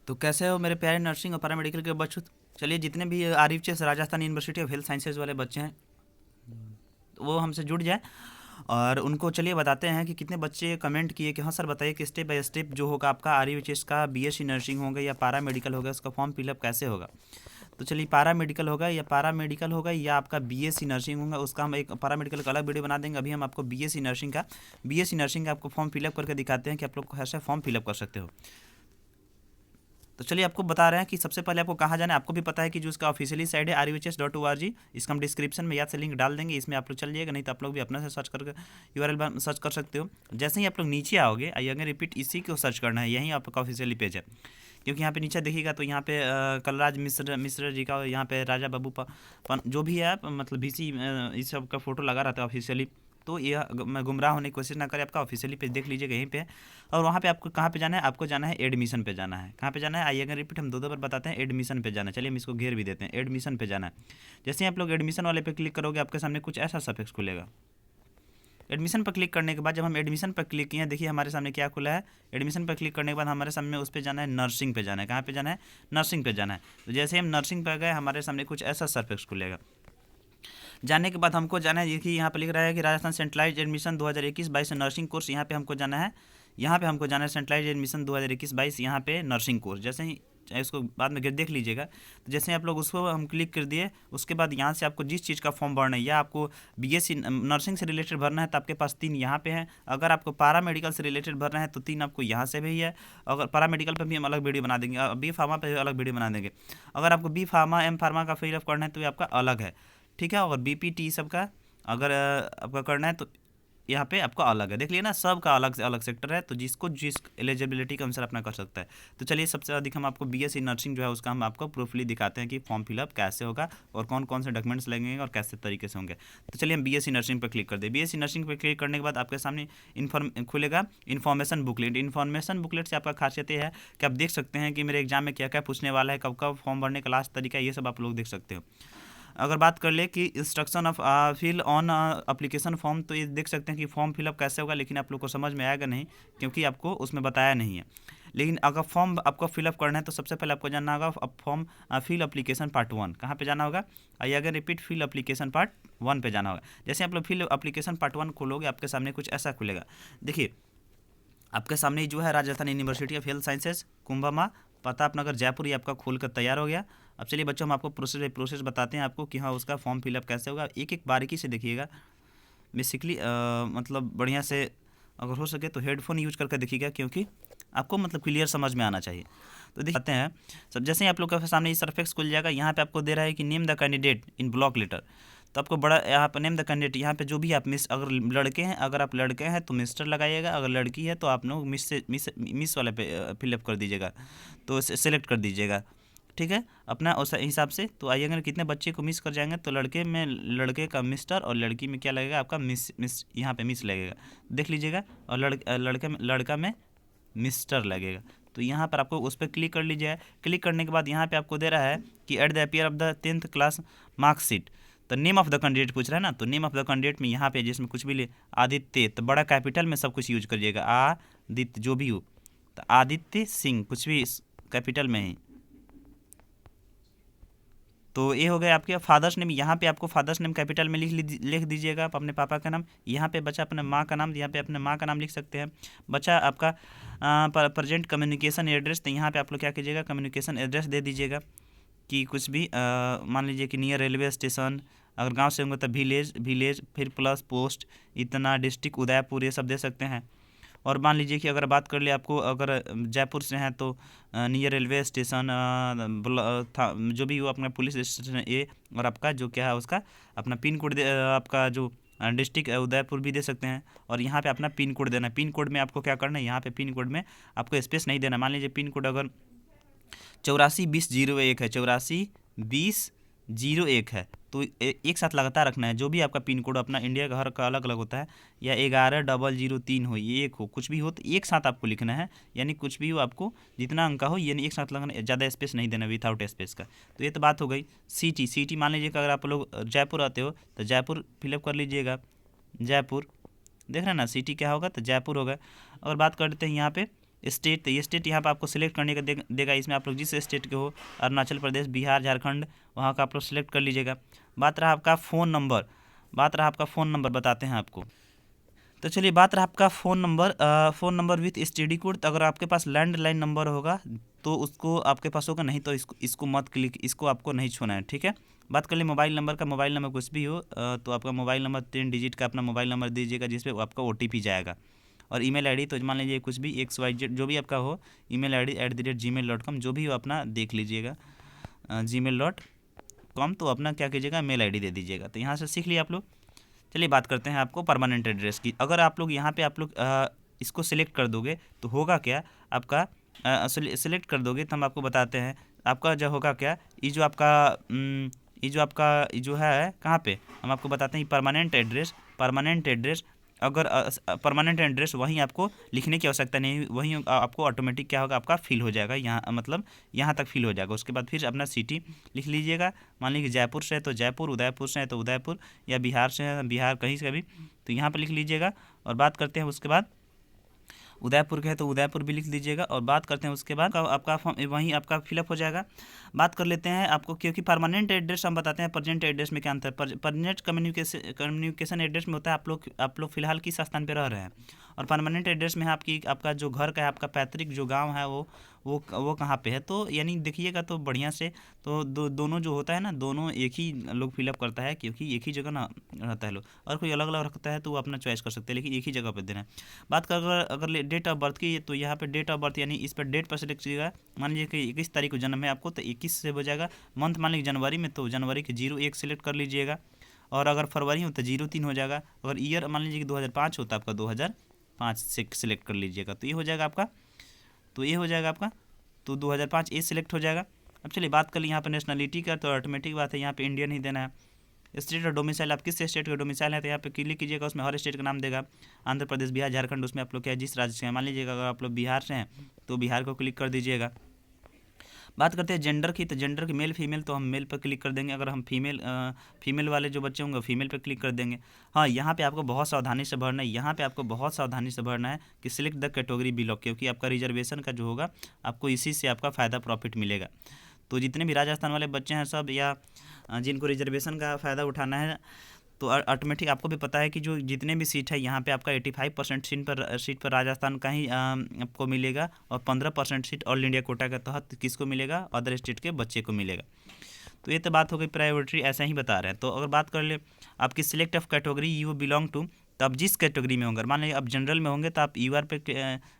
तो कैसे हो मेरे प्यारे नर्सिंग और पैरामेडिकल के बच्चों। चलिए, जितने भी REHS Rajasthan university of health Sciences वाले बच्चे हैं तो वो हमसे जुड़ जाए और उनको चलिए बताते हैं कि कितने बच्चे कमेंट किए कि हाँ सर बताइए कि स्टेप बाय स्टेप जो होगा आपका आरईएचएस का बीएससी नर्सिंग होगा या पैरा मेडिकल होगा, उसका फॉर्म फिलअप कैसे होगा। तो चलिए, पैरा मेडिकल होगा या आपका बीएससी नर्सिंग होगा, उसका हम एक पैरा मेडिकल का अलग वीडियो बना देंगे। अभी हम आपको बीएससी नर्सिंग का आपको फॉर्म फिलअप करके दिखाते हैं कि आप लोग को ऐसे फॉर्म फिलअप कर सकते हो। तो चलिए, आपको बता रहे हैं कि सबसे पहले आपको कहाँ जाना है। आपको भी पता है कि जो इसका ऑफिशियली साइट है RUHS.org, इसका हम डिस्क्रिप्शन में याद से लिंक डाल देंगे, इसमें आप लोग चल जाइएगा, नहीं तो आप लोग भी अपने से सर्च करके URL सर्च कर सकते हो। जैसे ही आप लोग नीचे आओगे, आई अगर रिपीट इसी को सर्च करना है, यही आपका ऑफिशियली पेज है। क्योंकि यहाँ पे नीचे देखिएगा तो यहाँ पे कलराज मिश्र जी का, यहाँ पे राजा बाबू जो भी है मतलब VC इस सब का फोटो लगा रहता है ऑफिशियली। तो यह मैं गुमराह होने की कोशिश ना करें, आपका ऑफिशियली पेज देख लीजिएगा यहीं पे। और वहाँ पे आपको कहाँ पे जाना है, आपको जाना है एडमिशन पे जाना है। कहाँ पे जाना है, आइए अगर रिपीट हम दो बार बताते हैं, एडमिशन पे जाना है। चलिए हम इसको घेर भी देते हैं, एडमिशन पे जाना है। जैसे ही आप लोग एडमिशन वाले पे क्लिक करोगे, आपके सामने कुछ ऐसा सफेक्स खुलेगा। एडमिशन पर क्लिक करने के बाद जब हम एडमिशन पर क्लिक किए, देखिए हमारे सामने क्या खुला है। एडमिशन पर क्लिक करने के बाद हमारे सामने उस पर जाना है, नर्सिंग पे जाना है। कहाँ पे जाना है, नर्सिंग पे जाना है। तो जैसे हम नर्सिंग पर गए, हमारे सामने कुछ ऐसा सरफेक्स खुलेगा। जाने के बाद हमको जाना है, देखिए यहाँ पे लिख रहा है कि Rajasthan centralise admission 2021-22 nursing course, यहाँ पे हमको जाना है। यहाँ पे हमको जाना है सेंट्रलाइज एडमिशन 2021-22, यहाँ पे नर्सिंग कोर्स। जैसे ही चाहे इसको बाद में देख लीजिएगा। तो जैसे ही आप लोग उसको हम क्लिक कर दिए, उसके बाद यहाँ से आपको जिस चीज़ का फॉर्म भरना है, या आपको बीएससी नर्सिंग से रिलेटेड भरना है तो आपके पास 3 यहाँ पे हैं। अगर आपको पैरा मेडिकल से रिलेटेड भरना है तो 3 आपको यहाँ से भी है। अगर पैरा मेडिकल पर भी हम अलग वीडियो बना देंगे, बी फार्मा पर भी अलग वीडियो बना देंगे। अगर आपको बी फार्मा एम फार्मा का फिलअप करना है तो ये आपका अलग है, ठीक है। और BPT सब का अगर आपका करना है तो यहाँ पे आपका अलग है। देख लिया ना, सब का अलग से अलग सेक्टर है, तो जिसको जिस एलिजिबिलिटी के अनुसार अपना कर सकता है। तो चलिए, सबसे अधिक हम आपको बीएससी नर्सिंग जो है उसका हम आपको प्रूफली दिखाते हैं कि फॉर्म फिलअप कैसे होगा और कौन कौन से डॉक्यूमेंट्स लगेंगे और कैसे तरीके से होंगे। तो चलिए हम बीएससी नर्सिंग पर क्लिक कर दें। बीएससी नर्सिंग पर क्लिक करने के बाद आपके सामने खुलेगा इन्फॉर्मेशन बुकलेट। इन्फॉर्मेशन बुकलेट से आपका खासियत ये है कि आप देख सकते हैं कि मेरे एग्जाम में क्या क्या पूछने वाला है, कब कब फॉर्म भरने का लास्ट तरीका है, ये सब आप लोग देख सकते हो। अगर बात कर ले कि instruction of fill on application form, तो ये देख सकते हैं कि फॉर्म फिलअप कैसे होगा, लेकिन आप लोग को समझ में आएगा नहीं क्योंकि आपको उसमें बताया नहीं है। लेकिन अगर फॉर्म आपको फिलअप करना है तो सबसे पहले आपको जानना होगा अब फॉर्म फिल एप्लीकेशन पार्ट 1 कहाँ पे जाना होगा। आइए अगर रिपीट फिल एप्लीकेशन पार्ट 1 पे जाना होगा। जैसे आप लोग फिल एप्लीकेशन पार्ट 1 खोलोगे, आपके सामने कुछ ऐसा खुलेगा। देखिए आपके सामने ही जो है Rajasthan university of health sciences कुंभमा प्रताप नगर जयपुर, ये आपका खोल कर तैयार हो गया। अब चलिए बच्चों, हम आपको प्रोसेस बताते हैं आपको कि हाँ उसका फॉर्म फिलअप कैसे होगा। एक एक बारीकी से देखिएगा। बेसिकली मतलब बढ़िया से अगर हो सके तो हेडफोन यूज करके देखिएगा, क्योंकि आपको मतलब क्लियर समझ में आना चाहिए। तो देखते हैं सब। जैसे ही आप लोग के सामने ये सरफेक्स खुल जाएगा, यहाँ पे आपको दे रहा है कि name the candidate in block letter. तो आपको बड़ा यहाँ पर नेम द कैंडिडेट, यहाँ पे जो भी आप अगर लड़के हैं, अगर आप लड़के हैं तो मिस्टर लगाइएगा, अगर लड़की है तो आप लोग मिस वाले पे फिलअप कर दीजिएगा, तो सेलेक्ट कर दीजिएगा, ठीक है, अपना उस हिसाब से। तो आइए अगर कितने बच्चे को मिस कर जाएंगे तो लड़के में लड़के का मिस्टर और लड़की में क्या लगेगा आपका मिस यहाँ पे मिस लगेगा, देख लीजिएगा। और लड़का में मिस्टर लगेगा। तो यहाँ पर आपको उस पर क्लिक कर लीजिए। क्लिक करने के बाद यहाँ पे आपको दे रहा है कि at the appear of the 10th class marksheet. तो नेम ऑफ द कैंडिडेट पूछ रहा है ना, तो नेम ऑफ द कैंडिडेट में यहाँ पे जिसमें कुछ भी ले, आदित्य, तो बड़ा कैपिटल में सब कुछ यूज करिएगा, आदित्य जो भी हो, तो आदित्य सिंह कुछ भी कैपिटल में ही। तो ये हो गया आपके फादर्स नेम। यहाँ पे आपको फादर्स नेम कैपिटल में लिख दीजिएगा आप अपने पापा का नाम। यहाँ पे बच्चा अपने माँ का नाम, यहाँ पे अपने माँ का नाम लिख सकते हैं। बच्चा आपका प्रेजेंट कम्युनिकेशन एड्रेस, तो यहाँ पे आप लोग क्या कीजिएगा, कम्युनिकेशन एड्रेस दे दीजिएगा कि कुछ भी मान लीजिए कि नियर रेलवे स्टेशन, अगर गांव से होंगे तो विलेज फिर प्लस पोस्ट इतना, डिस्ट्रिक्ट उदयपुर, ये सब दे सकते हैं। और मान लीजिए कि अगर बात कर ले आपको, अगर जयपुर से हैं तो नियर रेलवे स्टेशन जो भी हो अपना पुलिस स्टेशन ए, और आपका जो क्या है उसका अपना पिन कोड आपका जो डिस्ट्रिक्ट उदयपुर भी दे सकते हैं। और यहाँ पे अपना पिन कोड देना है। पिन कोड में आपको क्या करना है, यहाँ पे पिन कोड में आपको स्पेस नहीं देना। मान लीजिए पिन कोड अगर 84-20-01 है, 84-20-01 है, तो एक साथ लगातार रखना है। जो भी आपका पिन कोड अपना इंडिया का हर का अलग अलग होता है, या 11-003 हो, ये एक हो, कुछ भी हो तो एक साथ आपको लिखना है। यानी कुछ भी हो आपको जितना अंक हो, यानी एक साथ लगना, ज़्यादा स्पेस नहीं देना विदाउट स्पेस का। तो ये तो बात हो गई। सिटी मान लीजिए कि अगर आप लोग जयपुर आते हो तो जयपुर फिलअप कर लीजिएगा, जयपुर, देख रहे हैं ना सिटी क्या होगा, तो जयपुर होगा। और बात करते हैं यहाँ पे स्टेट, तो ये स्टेट यहाँ पर आपको सिलेक्ट करने का देगा। इसमें आप लोग जिस स्टेट के हो, अरुणाचल प्रदेश, बिहार, झारखंड, वहाँ का आप लोग सिलेक्ट कर लीजिएगा। बात रहा आपका फ़ोन नंबर बताते हैं आपको। तो चलिए, बात रहा आपका phone number with STD code. तो अगर आपके पास लैंडलाइन नंबर होगा तो उसको आपके पास होगा, नहीं तो इसको मत क्लिक, इसको आपको नहीं छूना है, ठीक है। बात कर ले मोबाइल नंबर का। मोबाइल नंबर कुछ भी हो तो आपका मोबाइल नंबर 10 डिजिट का अपना मोबाइल नंबर दीजिएगा, जिस पे आपका OTP जाएगा। और ईमेल आईडी तो मान लीजिए कुछ भी XYZ जो भी आपका हो, ईमेल आईडी @gmail.com जो भी हो अपना देख लीजिएगा, gmail.com। तो अपना क्या कीजिएगा, मेल आईडी दे दीजिएगा। तो यहाँ से सीख लिया आप लोग। चलिए बात करते हैं आपको परमानेंट एड्रेस की। अगर आप लोग यहाँ पे आप लोग इसको सिलेक्ट कर दोगे तो होगा क्या आपका, सिलेक्ट कर दोगे तो हम आपको बताते हैं आपका जो होगा क्या। ये जो आपका जो है कहाँ पे, हम आपको बताते हैं परमानेंट एड्रेस। अगर परमानेंट एड्रेस वहीं आपको लिखने की आवश्यकता नहीं, वहीं आपको ऑटोमेटिक क्या होगा, आपका फिल हो जाएगा यहाँ, मतलब यहाँ तक फिल हो जाएगा। उसके बाद फिर अपना सिटी लिख लीजिएगा। मान लीजिए जयपुर से है तो जयपुर, उदयपुर से है तो उदयपुर, या बिहार से है बिहार, कहीं से भी तो यहाँ पर लिख लीजिएगा। और बात करते हैं उसके बाद उदयपुर के है तो उदयपुर भी लिख दीजिएगा। और बात करते हैं उसके बाद आपका फॉर्म वहीं आपका फिलअप हो जाएगा। बात कर लेते हैं आपको, क्योंकि परमानेंट एड्रेस हम बताते हैं प्रेजेंट एड्रेस में क्या अंतर है। परमानेंट कम्युनिकेशन एड्रेस में होता है आप लोग फिलहाल किस स्थान पर रह रहे हैं, और परमानेंट एड्रेस में है आपका जो घर का है, आपका पैतृक जो गाँव है वो कहाँ पे है। तो यानी देखिएगा तो बढ़िया से, तो दोनों जो होता है ना, दोनों एक ही लोग फिलअप करता है, क्योंकि एक ही जगह ना रहता है लोग। और कोई अलग अलग रखता है तो वो अपना चॉइस कर सकते हैं, लेकिन एक ही जगह पर देना है। बात कर अगर डेट ऑफ बर्थ की, तो यहाँ पे डेट ऑफ बर्थ यानी इस पर डेट पर सिलेक्ट कीजिएगा। मान लीजिए कि 21 तारीख को जन्म है आपको तो 21 से हो जाएगा। मंथ मान लीजिए जनवरी में, तो जनवरी के 01 सिलेक्ट कर लीजिएगा। और अगर फरवरी हो तो 03 हो जाएगा। अगर ईयर मान लीजिए कि 2005 होता है आपका, 2005 से सिलेक्ट कर लीजिएगा। तो ये हो जाएगा आपका, तो 2005 ए सिलेक्ट हो जाएगा। अब चलिए बात कर ली यहाँ पर नेशनलिटी का, तो ऑटोमेटिक बात है यहाँ पे इंडियन ही देना है। स्टेट और डोमिसाइल, आप किस स्टेट का डोमिसाइल है तो यहाँ पे क्लिक कीजिएगा। उसमें हर स्टेट का नाम देगा, आंध्र प्रदेश, बिहार, झारखंड। उसमें आप लोग क्या है, जिस राज्य से हैं, मान लीजिएगा अगर आप लोग बिहार से हैं तो बिहार को क्लिक कर दीजिएगा। बात करते हैं जेंडर की, तो जेंडर की मेल फीमेल, तो हम मेल पर क्लिक कर देंगे। अगर हम फीमेल वाले जो बच्चे होंगे फीमेल पर क्लिक कर देंगे। हाँ, यहाँ पे आपको बहुत सावधानी से भरना है कि सिलेक्ट द कैटेगरी बिलो, क्योंकि आपका रिजर्वेशन का जो होगा आपको इसी से आपका फ़ायदा प्रॉफिट मिलेगा। तो जितने भी राजस्थान वाले बच्चे हैं सब, या जिनको रिजर्वेशन का फ़ायदा उठाना है, तो ऑटोमेटिक आपको भी पता है कि जो जितने भी सीट है यहाँ पे आपका 85% सीट पर राजस्थान का ही आपको मिलेगा, और 15% सीट ऑल इंडिया कोटा के तहत किसको मिलेगा, अदर स्टेट के बच्चे को मिलेगा। तो ये तो बात हो गई प्रायोरिटी, ऐसा ही बता रहे हैं। तो अगर बात कर ले आपकी select of category you belong to, तो आप जिस कैटेगरी में होंगे, मान लीजिए आप जनरल में होंगे तो आप UR पे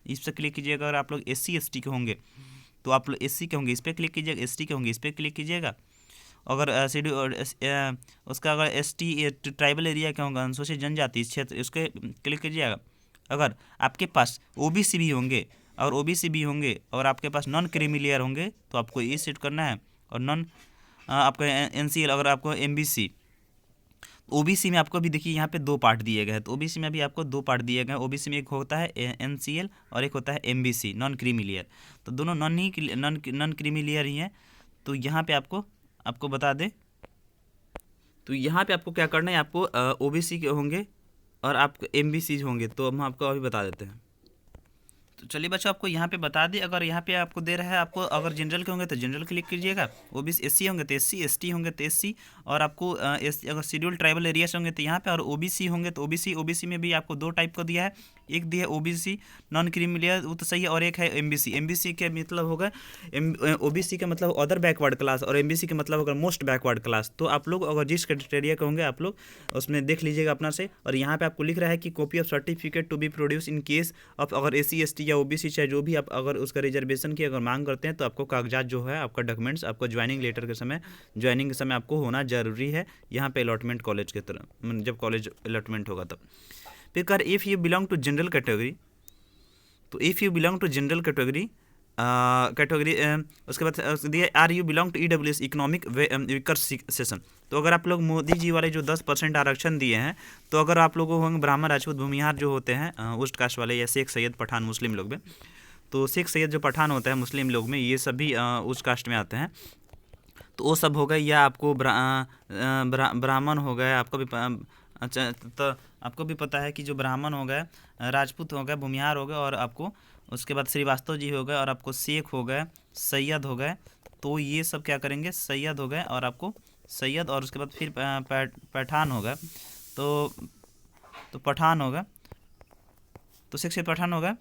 इस पर क्लिक कीजिएगा। अगर आप लोग SC ST के होंगे तो आप लोग SC के होंगे इस पर क्लिक कीजिएगा, ST के होंगे इस पर क्लिक कीजिएगा। अगर उसका अगर ST ट्राइबल एरिया के होंगे, अनुसूचित जनजाति क्षेत्र, उसके क्लिक कीजिएगा। अगर आपके पास OBC भी होंगे और आपके पास नॉन क्रीमी लेयर होंगे तो आपको ये सेट करना है। और नॉन आपका NCL, अगर आपको MBC, OBC में आपको भी देखिए यहाँ पे 2 पार्ट दिए गए हैं। तो OBC में भी आपको 2 पार्ट दिए गए हैं। OBC में एक होता है NCL और एक होता है MBC, नॉन क्रीमी लेयर। तो दोनों नॉन क्रीमी लेयर ही हैं। तो यहाँ पे आपको बता दें, तो यहाँ पे आपको क्या करना है, आपको OBC के होंगे और आपको MBC होंगे, तो हम आपको अभी बता देते हैं। तो चलिए बच्चों, आपको यहाँ पे बता दें, अगर यहाँ पे आपको दे रहा है, आपको अगर जनरल के होंगे तो जनरल क्लिक कीजिएगा, OBC SC होंगे तो SC, ST होंगे तो SC, और आपको अगर शेड्यूल ट्राइबल एरिया से होंगे तो यहाँ पे, और OBC होंगे तो OBC में भी आपको 2 टाइप का दिया है। एक दिया है OBC नॉन क्रीमी लेयर, वो तो सही है, और एक है MBC के मतलब होगा OBC का मतलब अदर बैकवर्ड क्लास, और MBC का मतलब होगा मोस्ट बैकवर्ड क्लास। तो आप लोग अगर जिस क्राइटेरिया के होंगे आप लोग उसमें देख लीजिएगा अपना से। और यहाँ पे आपको लिख रहा है कि copy of certificate to be produce in case of, अगर SC ST या OBC चाहे जो भी आप अगर उसका रिजर्वेशन की अगर मांग करते हैं तो आपको कागजात जो है, आपका डॉक्यूमेंट्स आपको ज्वाइनिंग के समय आपको होना जरूरी है यहाँ पे अलॉटमेंट कॉलेज के तरफ, जब कॉलेज अलॉटमेंट होगा तब। फिर कर if you belong to general category, तो if you belong to general category उसके बाद दिया are you belong to EWS economic weaker section. तो अगर आप लोग मोदी जी वाले जो 10% आरक्षण दिए हैं, तो अगर आप लोगों होंगे ब्राह्मण, राजपूत, भूमिहार जो होते हैं उच्च कास्ट वाले, या शेख सैयद पठान मुस्लिम लोग में, तो शेख सैयद जो पठान होता है मुस्लिम लोग में, ये सभी उच्च कास्ट में आते हैं। तो वो सब हो गए, या आपको ब्राह्मण हो गए, आपको भी अच्छा, तो आपको भी पता है कि जो ब्राह्मण हो गए, राजपूत हो गए, भूमिहार हो गए, और आपको उसके बाद श्रीवास्तव जी हो गए, और आपको शेख हो गए, सैयद हो गए। तो ये सब क्या करेंगे, सैयद हो गए, और आपको सैयद, और उसके बाद फिर पठान हो गए। तो पठान हो गए, तो सिक्स पठान हो गए।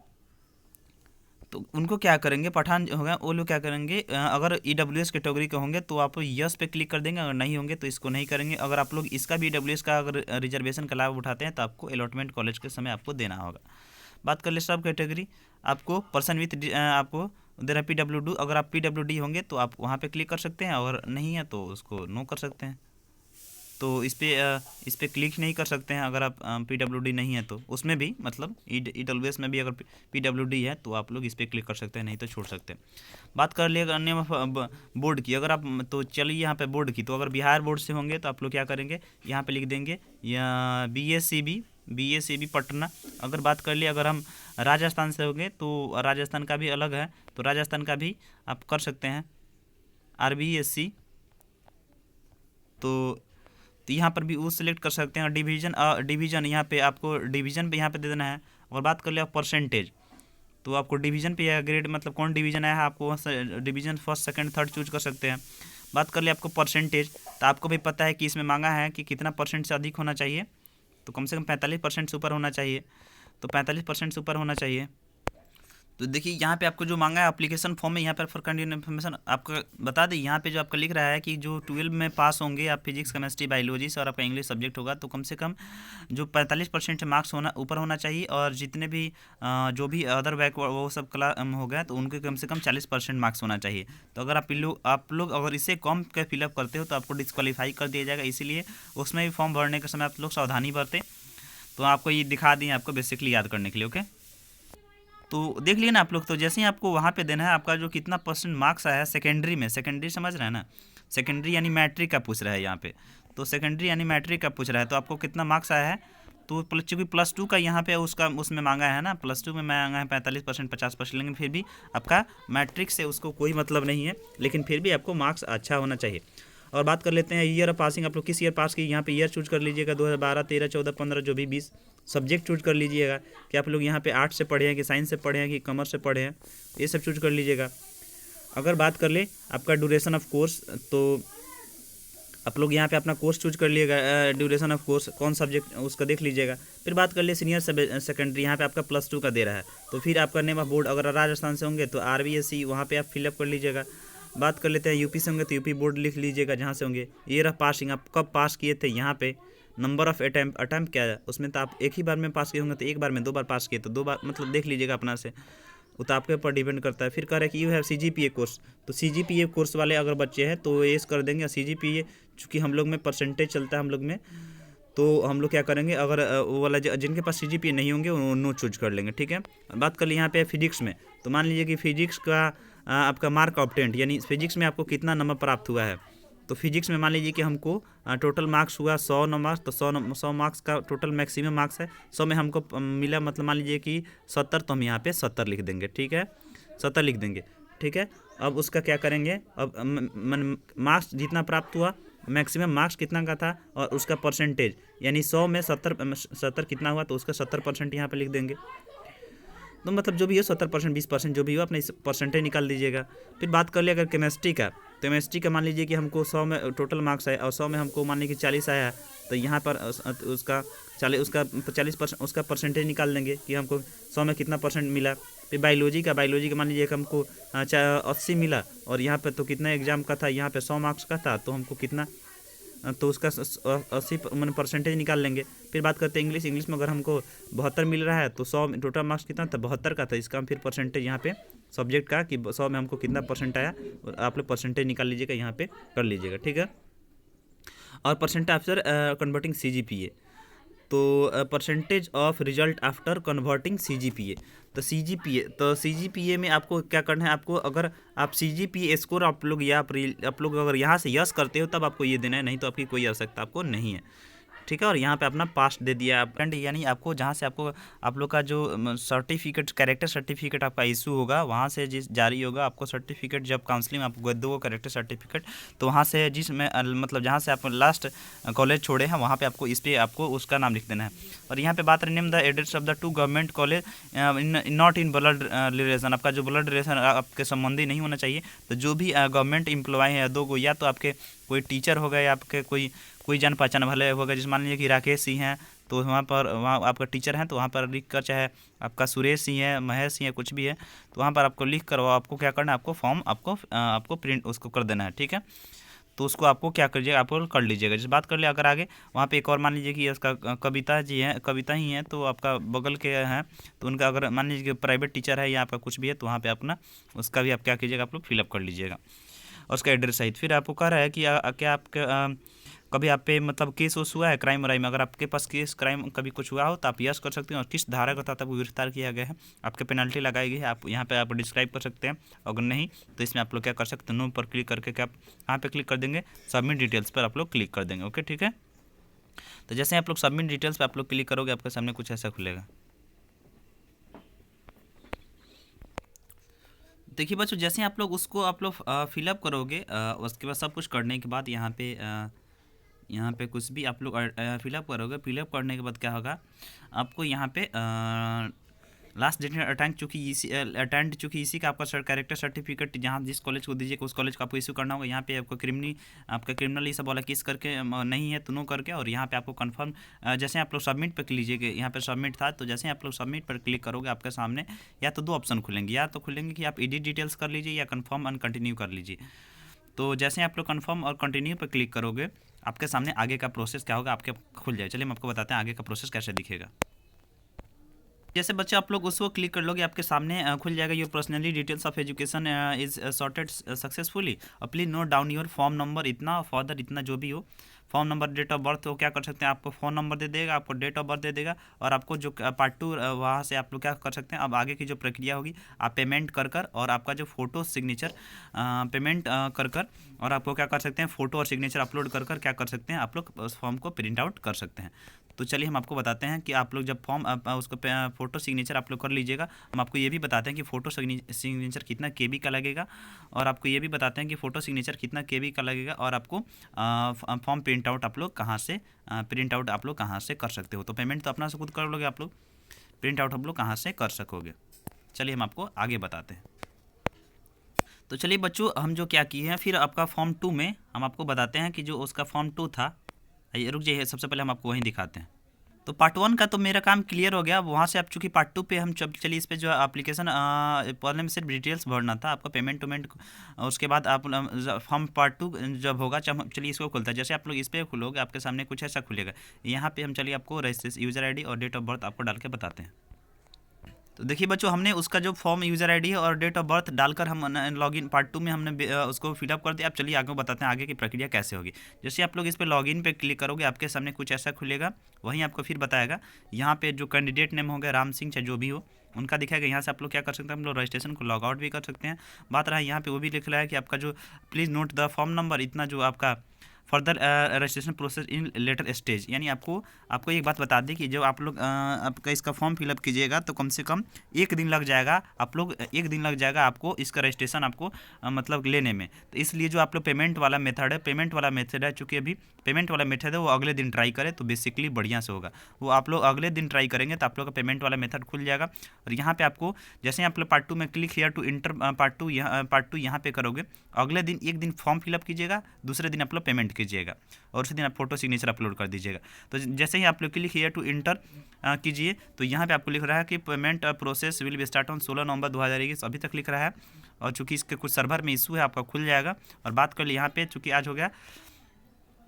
तो उनको क्या करेंगे, पठान हो गए, वो लोग क्या करेंगे, अगर EWS कैटेगरी के होंगे तो आप यस पे क्लिक कर देंगे, अगर नहीं होंगे तो इसको नहीं करेंगे। अगर आप लोग इसका भी EWS का अगर रिजर्वेशन का लाभ उठाते हैं तो आपको अलॉटमेंट कॉलेज के समय आपको देना होगा। बात कर ले सब कैटेगरी, आपको पर्सन विथ आपको उधर है PWD, अगर आप PWD होंगे तो आप वहाँ पे क्लिक कर सकते हैं, अगर नहीं है तो उसको नो कर सकते हैं। तो इस पर क्लिक नहीं कर सकते हैं अगर आप PWD नहीं है तो। उसमें भी मतलब EWS में भी अगर PWD है तो आप लोग इस पर क्लिक कर सकते हैं, नहीं तो छोड़ सकते हैं। बात कर लिए अन्य बोर्ड की, अगर आप तो चलिए यहाँ पे बोर्ड की, तो अगर बिहार बोर्ड से होंगे तो आप लोग क्या करेंगे, यहाँ पे लिख देंगे या BACB पटना। अगर बात कर लिए अगर हम राजस्थान से होंगे तो राजस्थान का भी अलग है, तो राजस्थान का भी आप कर सकते हैं RBSC। तो यहाँ पर भी वो सिलेक्ट कर सकते हैं। डिवीज़न यहाँ पे आपको डिवीज़न पे यहाँ पे दे देना है। और बात कर ले आप परसेंटेज, तो आपको डिवीज़न पे या ग्रेड मतलब कौन डिवीज़न आया है आपको division first second third choose कर सकते हैं। बात कर ले आपको परसेंटेज, तो आपको भी पता है कि इसमें मांगा है कि कितना % से अधिक होना चाहिए, तो कम से कम 45% से ऊपर होना चाहिए, तो 45% से ऊपर होना चाहिए। तो देखिए यहाँ पे आपको जो मांगा है एप्लीकेशन फॉर्म में, यहाँ पर फॉर कैंडिडेट इन्फॉर्मेशन आपका बता दें, यहाँ पे जो आपका लिख रहा है कि जो 12 में पास होंगे आप फिजिक्स केमिस्ट्री बायोलॉजी से, और आपका इंग्लिश सब्जेक्ट होगा, तो कम से कम जो 45% मार्क्स होना ऊपर होना चाहिए, और जितने भी जो भी अदर बैक वो सब क्लास हो गया तो उनके कम से कम 40% मार्क्स होना चाहिए। तो अगर आप लोग अगर इससे कम का फिलअप करते हो तो आपको डिस्क्वालीफाई कर दिया जाएगा, इसीलिए उसमें भी फॉर्म भरने के समय आप लोग सावधानी बरतें। तो आपको ये दिखा दिए आपको बेसिकली याद करने के लिए। ओके, तो देख लिए ना आप लोग। तो जैसे ही आपको वहाँ पे देना है आपका जो कितना % मार्क्स आया है सेकेंडरी में, सेकेंडरी समझ रहे हैं ना, सेकेंडरी यानी मैट्रिक का पूछ रहा है यहाँ पे, तो सेकेंडरी यानी मैट्रिक का पूछ रहा है, तो आपको कितना मार्क्स आया है। तो चूँकि +2 का यहाँ पे उसमें मांगा है ना, +2 में मांगा है 45% 50%, लेकिन फिर भी आपका मैट्रिक से उसको कोई मतलब नहीं है, लेकिन फिर भी आपको मार्क्स अच्छा होना चाहिए। और बात कर लेते हैं ईयर ऑफ पासिंग, आप लोग किस ईयर पास की, यहाँ पे ईयर चूज कर लीजिएगा, 2012 13 14 15 जो भी 20। सब्जेक्ट चूज कर लीजिएगा कि आप लोग यहाँ पे आर्ट्स से पढ़े हैं कि साइंस से पढ़े हैं कि कॉमर्स से पढ़े हैं, ये सब चूज कर लीजिएगा। अगर बात कर ले आपका ड्यूरेशन ऑफ कोर्स, तो आप लोग यहाँ पे अपना कोर्स चूज कर लीजिएगा, ड्यूरेशन ऑफ कोर्स कौन सब्जेक्ट उसका देख लीजिएगा। फिर बात कर ले सीनियर सेकेंडरी, यहाँ पे आपका +2 का दे रहा है, तो फिर आपका नेम ऑफ बोर्ड, अगर राजस्थान से होंगे तो RBSC वहाँ पे आप फिलअप कर लीजिएगा। बात कर लेते हैं यूपी से होंगे तो यूपी बोर्ड लिख लीजिएगा जहाँ से होंगे। ईयर ऑफ पासिंग, आप कब पास किए थे, यहाँ पे नंबर ऑफ अटैम्प्ट क्या है उसमें, तो आप एक ही बार में पास किए होंगे तो एक बार में, 2 बार पास किए तो 2 बार, मतलब देख लीजिएगा अपना से, वो तो आपके ऊपर डिपेंड करता है। फिर कह रहे हैं कि यू हैव CGPA कोर्स, तो CGPA कोर्स वाले अगर बच्चे हैं तो ये कर देंगे। CGPA चूँकि हम लोग में परसेंटेज चलता है हम लोग में, तो हम लोग क्या करेंगे, अगर वो वाला जिनके पास CGPA नहीं होंगे वो नो चूज कर लेंगे, ठीक है। बात कर ली यहाँ पे फिजिक्स में, तो मान लीजिए कि फिजिक्स का आपका मार्क ऑब्टेंड, यानी फिजिक्स में आपको कितना नंबर प्राप्त हुआ है। तो फिजिक्स में मान लीजिए कि हमको टोटल मार्क्स हुआ 100 मार्क्स, तो 100 मार्क्स का टोटल मैक्सिमम मार्क्स है, 100 में हमको मिला मतलब मान लीजिए कि 70, तो हम यहाँ पे 70 लिख देंगे, ठीक है, 70 लिख देंगे, ठीक है। अब उसका क्या करेंगे, अब मार्क्स जितना प्राप्त हुआ, मैक्सिमम मार्क्स कितना का था, और उसका परसेंटेज, यानी 100 में 70 कितना हुआ, तो उसका 70% यहाँ पे लिख देंगे। तो मतलब जो भी हो 70% 20% जो भी हो अपने परसेंटेज निकाल दीजिएगा। फिर बात कर ले अगर केमिस्ट्री का, तो केमिस्ट्री का मान लीजिए कि हमको 100 में टोटल मार्क्स है, और 100 में हमको मान लीजिए कि 40 आया, तो यहाँ पर उसका 40% उसका परसेंटेज निकाल देंगे कि हमको 100 में कितना % मिला। फिर बायोलॉजी का मान लीजिए कि हमको 80 मिला, और यहाँ पर तो कितना एग्जाम का था, यहाँ पर 100 मार्क्स का था, तो हमको कितना, तो उसका 80 परसेंटेज निकाल लेंगे। फिर बात करते हैं इंग्लिश में अगर हमको 72 मिल रहा है, तो 100 में टोटल मार्क्स कितना था, 72 का था, इसका हम फिर परसेंटेज यहाँ पे सब्जेक्ट का कि 100 में हमको कितना % आया, और आप लोग परसेंटेज निकाल लीजिएगा, यहाँ पे कर लीजिएगा, ठीक है। और परसेंटेज आफ्टर कन्वर्टिंग CGPA, तो percentage of result after converting CGPA, तो CGPA में आपको क्या करना है, आपको अगर आप CGPA स्कोर आप लोग अगर यहाँ से यस करते हो तब आपको ये देना है, नहीं तो आपकी कोई आवश्यकता आपको नहीं है, ठीक है, और यहाँ पे अपना पास दे दिया आप, यानी आपको जहाँ से आपको आप लोग का जो सर्टिफिकेट, कैरेक्टर सर्टिफिकेट आपका इशू होगा वहाँ से जिस जारी होगा आपको सर्टिफिकेट, जब काउंसलिंग आपको दो कैरेक्टर सर्टिफिकेट, तो वहाँ से जिसमें मतलब जहाँ से आप लास्ट कॉलेज छोड़े हैं वहाँ पे आपको इस पर आपको उसका नाम लिख देना है। और यहाँ पे बात रही name the address of the two government college not in blood relation, आपका जो ब्लड रिलेशन आपके संबंधी नहीं होना चाहिए। तो जो भी गवर्नमेंट एम्प्लॉय है दो को, या तो आपके कोई टीचर हो गए या आपके कोई जान पहचान वाले होगा, जैसे मान लीजिए कि राकेश सिंह हैं तो वहाँ आपका टीचर हैं तो वहाँ पर लिख कर, चाहे आपका सुरेश सिंह है, महेश सिंह है, कुछ भी है तो वहाँ पर आपको लिख कर आपको क्या करना है, आपको फॉर्म आपको प्रिंट उसको कर देना है। ठीक है, तो उसको आपको क्या करिएगा, आपको कर लीजिएगा। जैसे बात कर लिया, अगर आगे वहाँ पे एक और मान लीजिए कि उसका कविता जी हैं, कविता ही हैं तो आपका बगल के हैं तो उनका अगर मान लीजिए कि प्राइवेट टीचर है या आपका कुछ भी है तो वहाँ पे अपना उसका भी आप क्या कीजिएगा, आप लोग फिलअप कर लीजिएगा और उसका एड्रेस सहित। फिर आपको कह रहा है कि क्या आपके कभी आप पे मतलब केस वोस हुआ है क्राइम वराइम में, अगर आपके पास केस क्राइम कभी कुछ हुआ हो तो आप यस कर सकते हैं, और किस धारा के तहत आपको गिरफ्तार किया गया है, आपके पेनल्टी लगाई गई है, आप यहाँ पे आप डिस्क्राइब कर सकते हैं। अगर नहीं तो इसमें आप लोग क्या कर सकते हैं, नो पर क्लिक करके क्या यहाँ पे क्लिक कर देंगे, सबमिट डिटेल्स पर आप लोग क्लिक कर देंगे। ओके, ठीक है, तो जैसे आप लोग सबमिट डिटेल्स पर आप लोग क्लिक करोगे आपके सामने कुछ ऐसा खुलेगा। देखिए बच्चों, जैसे आप लोग उसको आप लोग फिलअप करोगे, उसके बाद सब कुछ करने के बाद यहाँ पे कुछ भी आप लोग फिलअप करोगे, फिलअप करने के बाद क्या होगा, आपको यहाँ पे लास्ट डेट अटेंड चूँकि इसी का आपका कैरेक्टर सर्टिफिकेट जहाँ जिस कॉलेज को दीजिएगा उस कॉलेज को आपको इशू करना होगा। यहाँ पे आपको क्रिमिनल ये सब वाला केस करके नहीं है तो नो करके, और यहाँ पे आपको कंफर्म जैसे आप लोग सबमिट पर लीजिएगा, यहाँ पे सबमिट था तो जैसे आप लोग सबमिट पर क्लिक करोगे आपके सामने या तो दो ऑप्शन खुलेंगे, या तो खुलेंगे कि आप एडिट डिटेल्स कर लीजिए या कन्फर्म एंड कंटिन्यू कर लीजिए। तो जैसे आप लोग कन्फर्म और कंटिन्यू पर क्लिक करोगे आपके सामने आगे का प्रोसेस क्या होगा आपके खुल जाए। चलिए हम आपको बताते हैं आगे का प्रोसेस कैसे दिखेगा। जैसे बच्चे आप लोग उसको क्लिक कर लोगे आपके सामने खुल जाएगा, your personally details of education is sorted successfully, please note down your form number इतना फॉर्दर इतना जो भी हो, form number, date of birth, तो क्या कर सकते हैं, आपको फ़ोन नंबर दे देगा, आपको डेट ऑफ बर्थ दे देगा, और आपको जो पार्ट 2 वहाँ से आप लोग क्या कर सकते हैं, अब आगे की जो प्रक्रिया होगी आप पेमेंट कर और आपका जो फ़ोटो सिग्नेचर पेमेंट कर और आपको क्या कर सकते हैं, फ़ोटो और सिग्नेचर अपलोड कर क्या कर सकते हैं, आप लोग उस फॉर्म को प्रिंट आउट कर सकते हैं। तो चलिए हम आपको बताते हैं कि आप लोग जब फॉर्म उसको फ़ोटो सिग्नेचर आप लोग कर लीजिएगा, हम आपको ये भी बताते हैं कि फ़ोटो सिग्नेचर कितना केबी का लगेगा, और आपको ये भी बताते हैं कि फ़ोटो सिग्नेचर कितना केबी का लगेगा, और आपको फॉर्म प्रिंट आउट आप लोग कहाँ से कर सकते हो। तो पेमेंट तो अपना से खुद कर लोगे, आप लोग प्रिंट आउट आप लोग कहाँ से कर सकोगे। चलिए हम आपको आगे बताते हैं। तो चलिए बच्चों, हम जो क्या किए हैं फिर आपका फॉर्म 2 में हम आपको बताते हैं कि जो उसका फॉर्म 2 था, रुक जाइए, सबसे पहले हम आपको वहीं दिखाते हैं। तो पार्ट 1 का तो मेरा काम क्लियर हो गया, वहाँ से आप चूँकि पार्ट 2 पे हम चलिए इस पे जो एप्लीकेशन पहले में सिर्फ डिटेल्स भरना था आपका, पेमेंट उसके बाद आप फॉर्म पार्ट 2 जब होगा चलिए इसको खुलता है। जैसे आप लोग इस पर खुलोगे आपके सामने कुछ ऐसा खुलेगा, यहाँ पे हम चलिए आपको रजिस्ट्रेशन यूज़र आईडी और डेट ऑफ बर्थ आपको डाल के बताते हैं। तो देखिए बच्चों, हमने उसका जो फॉर्म यूज़र आईडी है और डेट ऑफ बर्थ डालकर हम लॉगिन पार्ट 2 में हमने उसको फिलअप कर दिया। अब चलिए आगे बताते हैं आगे की प्रक्रिया कैसे होगी। जैसे आप लोग इस पर लॉगिन पे क्लिक करोगे आपके सामने कुछ ऐसा खुलेगा, वहीं आपको फिर बताएगा यहाँ पे जो कैंडिडेट नेम हो गया राम सिंह चाहे जो भी हो उनका दिखाएगा। यहाँ से आप लोग क्या कर सकते हैं, हम लोग रजिस्ट्रेशन को लॉग आउट भी कर सकते हैं। बात रहा है यहाँ पे वो भी लिख रहा है कि आपका जो please note the form number इतना जो आपका further registration process in later stage, यानी आपको एक बात बता दें कि जब आप लोग आपका इसका फॉर्म फिलअप कीजिएगा तो कम से कम 1 दिन लग जाएगा, आप लोग 1 दिन लग जाएगा आपको इसका रजिस्ट्रेशन आपको मतलब लेने में। तो इसलिए जो आप लोग पेमेंट वाला मेथड है चूँकि अभी पेमेंट वाला मेथड है वो अगले दिन ट्राई करें तो बेसिकली बढ़िया से होगा। वो आप लोग अगले दिन ट्राई करेंगे तो आप लोग का पेमेंट वाला मेथड खुल जाएगा। और यहाँ पे आपको जैसे आप लोग पार्ट 2 में click here to enter part 2 यहाँ पे करोगे, अगले दिन 1 दिन फॉर्म फिलअप कीजिएगा, दूसरे दिन आप लोग पेमेंट कीजिएगा और उसी दिन आप फोटो सिग्नेचर अपलोड कर दीजिएगा। तो जैसे ही आप लोग क्लिक हियर टू इंटर कीजिए तो यहाँ पे आपको लिख रहा है कि payment process will be start on 16 नवंबर 2021, अभी तक लिख रहा है। और चूँकि इसके कुछ सर्वर में इशू है आपका खुल जाएगा। और बात कर ली यहाँ पे चूँकि आज हो गया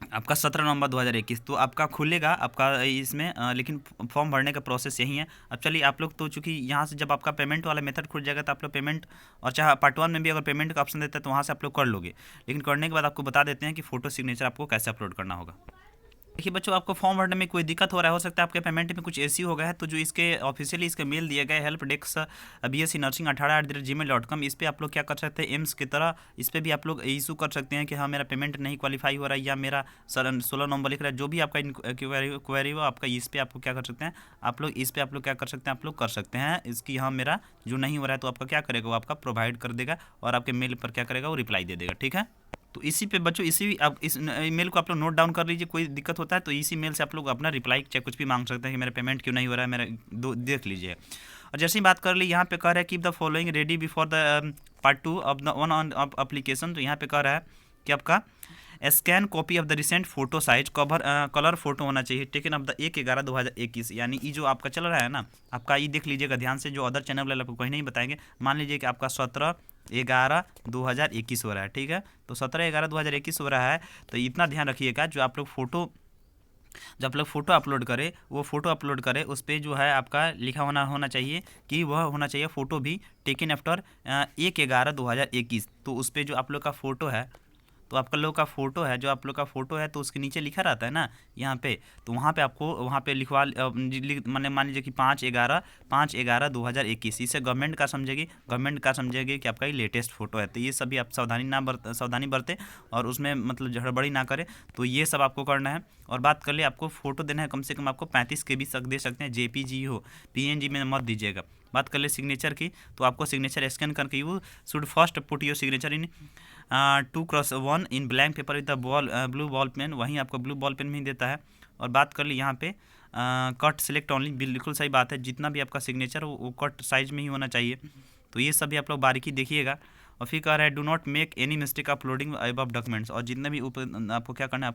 आपका 17 नवंबर 2021, तो आपका खुलेगा आपका इसमें लेकिन फॉर्म भरने का प्रोसेस यही है। अब चलिए आप लोग तो चूँकि यहाँ से जब आपका पेमेंट वाला मेथड खुल जाएगा तो आप लोग पेमेंट, और चाहे पार्ट 1 में भी अगर पेमेंट का ऑप्शन देता है तो वहाँ से आप लोग कर लोगे, लेकिन करने के बाद आपको बता देते हैं कि फ़ोटो सिग्नेचर आपको कैसे अपलोड करना होगा। देखिए बच्चों, आपको फॉर्म भरने में कोई दिक्कत हो रहा है, हो सकता है आपके पेमेंट में कुछ इश्यू हो गया है, तो जो इसके ऑफिशियली इसके मेल दिए गए help desk BSc Nursing 18@gmail.com, इस पर आप लोग क्या कर सकते हैं, एम्स की तरह इस पर भी आप लोग इशू कर सकते हैं कि हाँ मेरा पेमेंट नहीं क्वालिफाई हो रहा है, या मेरा 16 नंबर लिख रहा है, जो भी आपका क्वेरी हो आपका, इस पर आपको क्या कर सकते हैं आप लोग, इस पर आप लोग क्या कर सकते हैं, आप लोग कर सकते हैं इसकी, हाँ मेरा जो नहीं हो रहा है, तो आपका क्या करेगा, वो आपका प्रोवाइड कर देगा और आपके मेल पर क्या करेगा, वो रिप्लाई दे देगा। ठीक है, तो इसी पे बच्चों, इसी आप इस मेल को आप लोग नोट डाउन कर लीजिए। कोई दिक्कत होता है तो इसी मेल से आप लोग अपना रिप्लाई चाहे कुछ भी मांग सकते हैं कि मेरा पेमेंट क्यों नहीं हो रहा है, मेरा देख लीजिए। और जैसे ही बात कर ली, यहाँ पे कह रहा है keep the following ready before the part 2 of the one on application. तो यहाँ पे कह रहा है कि आपका scan copy of the recent photo size cover colour photo होना चाहिए, टेकन ऑफ द 1/11/2021। यानी ये जो आपका चल रहा है ना, आपका ये देख लीजिएगा ध्यान से, जो अदर चैनल वाले आपको कहीं नहीं बताएंगे। मान लीजिए कि आपका 17/11/2021 हो रहा है, ठीक है, तो 17/11/2021 हो रहा है, तो इतना ध्यान रखिएगा जो आप लोग फोटो, जब आप लोग फ़ोटो अपलोड करें, वो फ़ोटो अपलोड करें, उस पर जो है आपका लिखा होना चाहिए कि वह होना चाहिए फ़ोटो भी टेकन आफ्टर 1/11/2021। तो उस पर जो आप लोग का फ़ोटो है, तो आपका लोग का फ़ोटो है, जो आप लोग का फ़ोटो है, तो उसके नीचे लिखा रहता है ना यहाँ पे, तो वहाँ पे आपको वहाँ पे लिखवा मैंने मान लीजिए कि 5/11/2021। इसे गवर्नमेंट का समझेगी, गवर्नमेंट का समझेगी कि आपका ये लेटेस्ट फ़ोटो है। तो ये सभी आप सावधानी बरतें और उसमें मतलब हड़बड़ी ना करें। तो ये सब आपको करना है। और बात कर ले, आपको फ़ोटो देना है कम से कम आपको 35 KB तक दे सकते हैं, JPG हो, PNG में मत दीजिएगा। बात कर ले सिग्नेचर की, तो आपको सिग्नेचर स्कैन करके you should first put your signature in 2x1 in blank paper with the blue ball pen. वहीं आपको ब्लू बॉल पेन में ही देता है। और बात कर ली यहाँ पे कट सिलेक्ट ओनली, बिल्कुल सही बात है, जितना भी आपका सिग्नेचर हो वो कट साइज में ही होना चाहिए। तो ये सभी आप लोग बारीकी देखिएगा। और फिर कह रहा है do not make any mistake uploading above documents. और जितने भी आपको क्या करना है,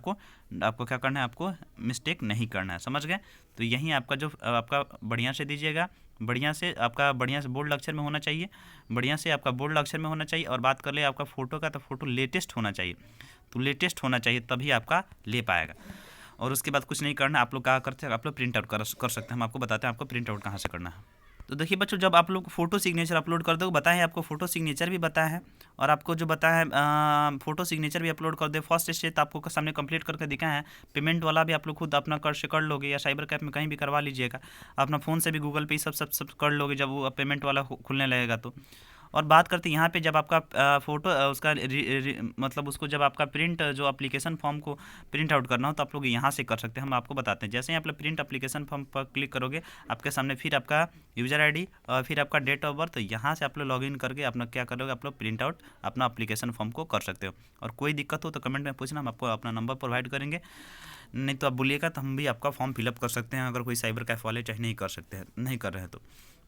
आपको क्या करना है, आपको मिस्टेक नहीं करना है, समझ गए। तो यही आपका जो आपका बढ़िया से दीजिएगा, बढ़िया से आपका बढ़िया से बोल्ड अक्षर में होना चाहिए, बढ़िया से आपका बोल्ड अक्षर में होना चाहिए। और बात कर ले आपका फ़ोटो का, तो फ़ोटो लेटेस्ट होना चाहिए, तो लेटेस्ट होना चाहिए तभी आपका ले पाएगा। और उसके बाद कुछ नहीं करना, आप लोग क्या करते हैं, आप लोग प्रिंट आउट कर सकते हैं। हम आपको बताते हैं आपको प्रिंट आउट कहाँ से करना है। तो देखिए बच्चों, जब आप लोग फ़ोटो सिग्नेचर अपलोड कर दो, बताए हैं आपको फ़ोटो सिग्नेचर भी बताया है, और आपको जो बताया है फ़ोटो सिग्नेचर भी अपलोड कर दे। फर्स्ट स्टेज आपको सामने कंप्लीट करके दिखाया है। पेमेंट वाला भी आप लोग खुद अपना कर लोगे, या साइबर कैफ में कहीं भी करवा लीजिएगा, अपना फ़ोन से भी गूगल पे सब कर लोगे जब वो पेमेंट वाला खुलने लगेगा तो। और बात करते हैं यहाँ पे, जब आपका फ़ोटो उसका मतलब उसको जब आपका प्रिंट जो एप्लीकेशन फॉर्म को प्रिंट आउट करना हो, तो आप लोग यहाँ से कर सकते हैं। हम आपको बताते हैं, जैसे ही आप लोग प्रिंट एप्लीकेशन फॉर्म पर क्लिक करोगे, आपके सामने फिर आपका यूज़र ID और फिर आपका डेट ऑफ बर्थ, तो यहाँ से आप लोग लॉगिन करके अपना क्या करोगे, आप लोग प्रिंट आउट अपना एप्लीकेशन फॉर्म को कर सकते हो। और कोई दिक्कत हो तो कमेंट में पूछना, हम आपको अपना नंबर प्रोवाइड करेंगे, नहीं तो आप बोलिएगा तो हम भी आपका फॉर्म फिलअप कर सकते हैं, अगर कोई साइबर कैफ वाले चाहे नहीं कर सकते हैं, नहीं कर रहे हैं तो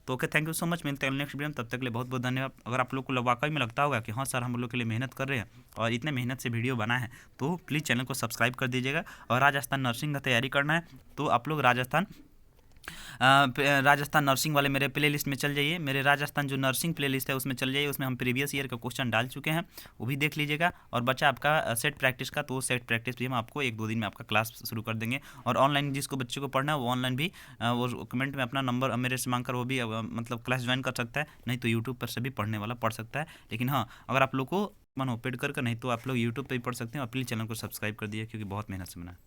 okay, thank you so much. मिलते हैं नेक्स्ट वीडियो में, तब तक के लिए बहुत बहुत धन्यवाद। अगर आप लोग को वाकई में लगता होगा कि हाँ सर हम लोग के लिए मेहनत कर रहे हैं और इतने मेहनत से वीडियो बना है, तो प्लीज़ चैनल को सब्सक्राइब कर दीजिएगा। और राजस्थान नर्सिंग का तैयारी करना है तो आप लोग राजस्थान नर्सिंग वाले मेरे प्लेलिस्ट में चल जाइए, मेरे राजस्थान जो नर्सिंग प्लेलिस्ट है उसमें चल जाइए, उसमें हम प्रीवियस ईयर का क्वेश्चन डाल चुके हैं, वो भी देख लीजिएगा। और बच्चा आपका सेट प्रैक्टिस का, तो सेट प्रैक्टिस भी हम आपको 1-2 दिन में आपका क्लास शुरू कर देंगे। और ऑनलाइन जिसको बच्चे को पढ़ना है वो ऑनलाइन भी वो कमेंट में अपना नंबर मेरे से मांग कर वो भी मतलब क्लास ज्वाइन कर सकता है, नहीं तो यूट्यूब पर से भी पढ़ने वाला पढ़ सकता है। लेकिन हाँ, अगर आप लोग को मन हो पेड कर, नहीं तो आप लोग यूट्यूब पर भी पढ़ सकते हैं। और प्लीज़ चैनल को सब्सक्राइब कर दिए, क्योंकि बहुत मेहनत से बना है।